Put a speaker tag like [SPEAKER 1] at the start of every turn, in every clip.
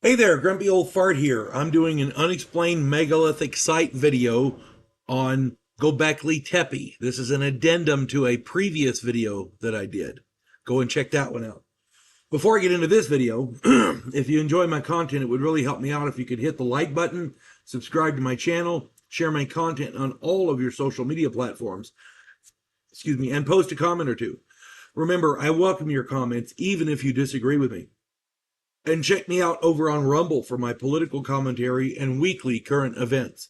[SPEAKER 1] Hey there, Grumpy Old Fart here. I'm doing an unexplained megalithic site video on Gobekli Tepe. This is an addendum to a previous video that I did. Go and check that one out. Before I get into this video, if you enjoy my content, it would really help me out if you could hit the like button, subscribe to my channel, share my content on all of your social media platforms, and post a comment or two. Remember, I welcome your comments, even if you disagree with me. And check me out over on Rumble for my political commentary and weekly current events.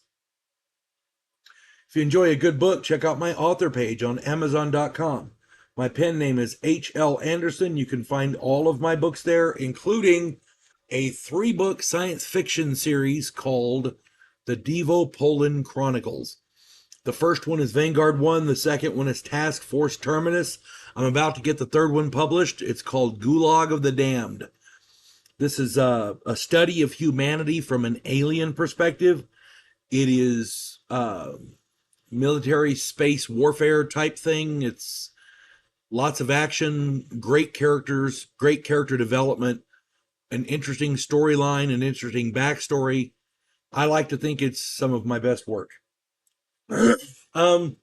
[SPEAKER 1] If you enjoy a good book, check out my author page on Amazon.com. My pen name is H.L. Anderson. You can find all of my books there, including a 3-book science fiction series called The Devo Poland Chronicles. The first one is Vanguard 1. The second one is Task Force Terminus. I'm about to get the third one published. It's called Gulag of the Damned. This is a study of humanity from an alien perspective. It is military space warfare type thing. It's lots of action, great characters, great character development, an interesting storyline, an interesting backstory. I like to think it's some of my best work. And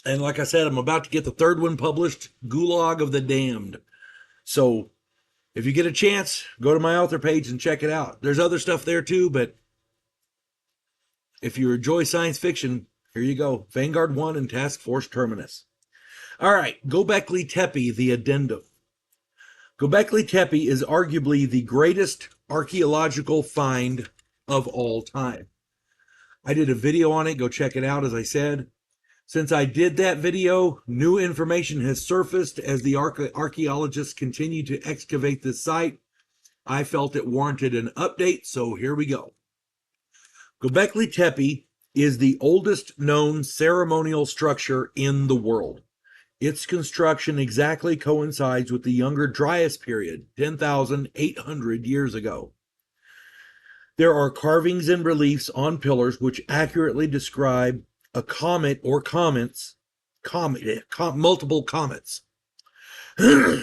[SPEAKER 1] like I said, I'm about to get the third one published, Gulag of the Damned. So if you get a chance, go to my author page and check it out. There's other stuff there too, but if you enjoy science fiction, here you go. Vanguard 1 and Task Force Terminus. All right, Gobekli Tepe, the addendum. Gobekli Tepe is arguably the greatest archaeological find of all time. I did a video on it. Go check it out, as I said. Since I did that video, new information has surfaced as the archaeologists continue to excavate this site. I felt it warranted an update, so here we go. Gobekli Tepe is the oldest known ceremonial structure in the world. Its construction exactly coincides with the Younger Dryas period, 10,800 years ago. There are carvings and reliefs on pillars which accurately describe a comet or multiple comets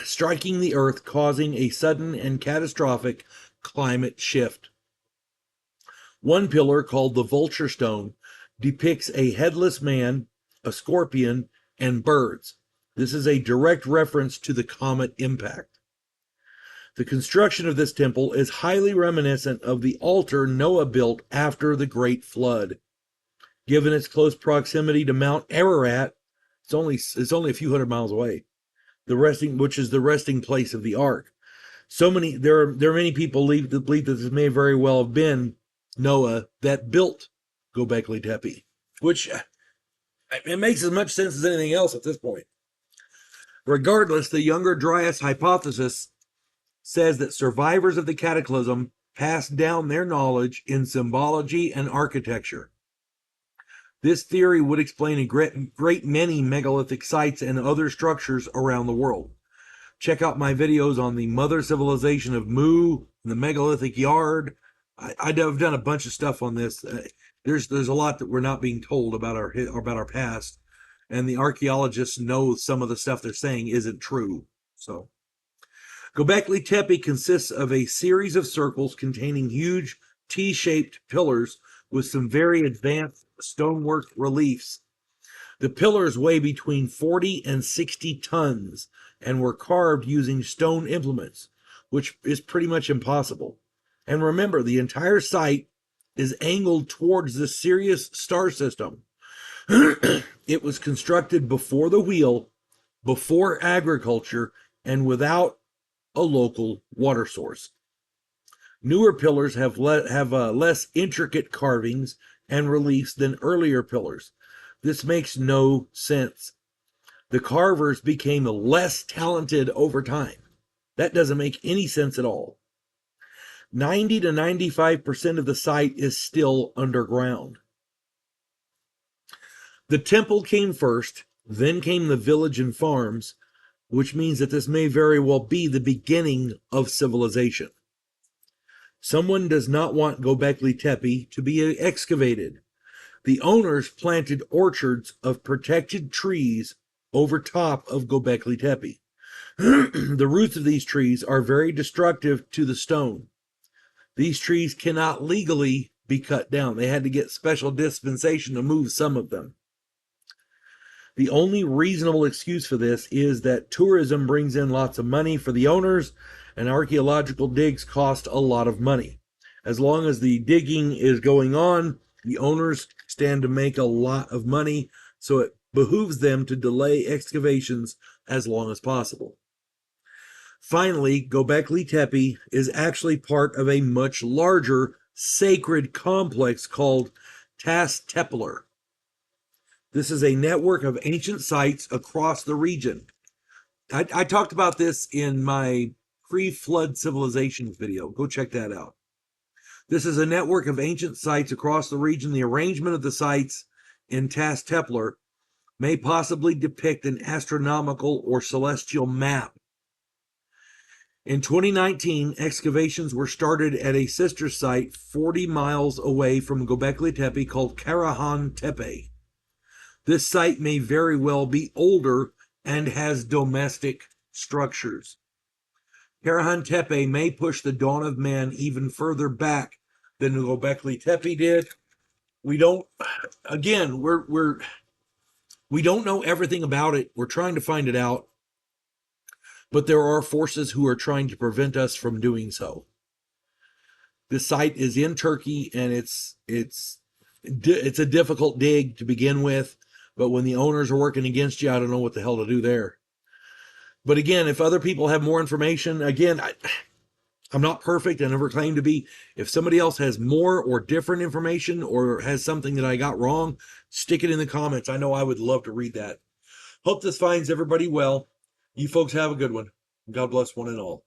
[SPEAKER 1] striking the earth, causing a sudden and catastrophic climate shift. One pillar, called the Vulture Stone, depicts a headless man, a scorpion, and birds. This is a direct reference to the comet impact. The construction of this temple is highly reminiscent of the altar Noah built after the Great Flood. Given its close proximity to Mount Ararat, it's only a few hundred miles away, which is the resting place of the ark. There are many people that believe that this may very well have been Noah that built Gobekli Tepe, which it makes as much sense as anything else at this point. Regardless, the Younger Dryas hypothesis says that survivors of the cataclysm passed down their knowledge in symbology and architecture. This theory would explain a great many megalithic sites and other structures around the world. Check out my videos on the Mother Civilization of Mu, the Megalithic Yard. I've done a bunch of stuff on this. There's a lot that we're not being told about our past, and the archaeologists know some of the stuff they're saying isn't true. So, Gobekli Tepe consists of a series of circles containing huge T-shaped pillars with some very advanced stonework reliefs. The pillars weigh between 40 and 60 tons and were carved using stone implements, which is pretty much impossible. And remember, the entire site is angled towards the Sirius star system. It was constructed before the wheel, before agriculture, and without a local water source. Newer pillars have less intricate carvings and reliefs than earlier pillars. This makes no sense. The carvers became less talented over time. That doesn't make any sense at all. 90 to 95% of the site is still underground. The temple came first, then came the village and farms, which means that this may very well be the beginning of civilization. Someone does not want Gobekli Tepe to be excavated. The owners planted orchards of protected trees over top of Gobekli Tepe. The roots of these trees are very destructive to the stone. These trees cannot legally be cut down. They had to get special dispensation to move some of them. The only reasonable excuse for this is that tourism brings in lots of money for the owners, and archaeological digs cost a lot of money. As long as the digging is going on, the owners stand to make a lot of money, so it behooves them to delay excavations as long as possible. Finally, Gobekli Tepe is actually part of a much larger sacred complex called Tas Tepler. This is a network of ancient sites across the region. I talked about this in my pre-flood civilizations video. Go check that out. This is a network of ancient sites across the region. The arrangement of the sites in Tas Tepler may possibly depict an astronomical or celestial map. In 2019, excavations were started at a sister site 40 miles away from Gobekli Tepe called Karahan Tepe. This site may very well be older and has domestic structures. Karahan Tepe may push the dawn of man even further back than Gobekli Tepe did. We don't know everything about it. We're trying to find it out. But there are forces who are trying to prevent us from doing so. The site is in Turkey, and it's a difficult dig to begin with. But when the owners are working against you, I don't know what the hell to do there. But again, if other people have more information, again, I'm not perfect. I never claim to be. If somebody else has more or different information or has something that I got wrong, stick it in the comments. I know I would love to read that. Hope this finds everybody well. You folks have a good one. God bless one and all.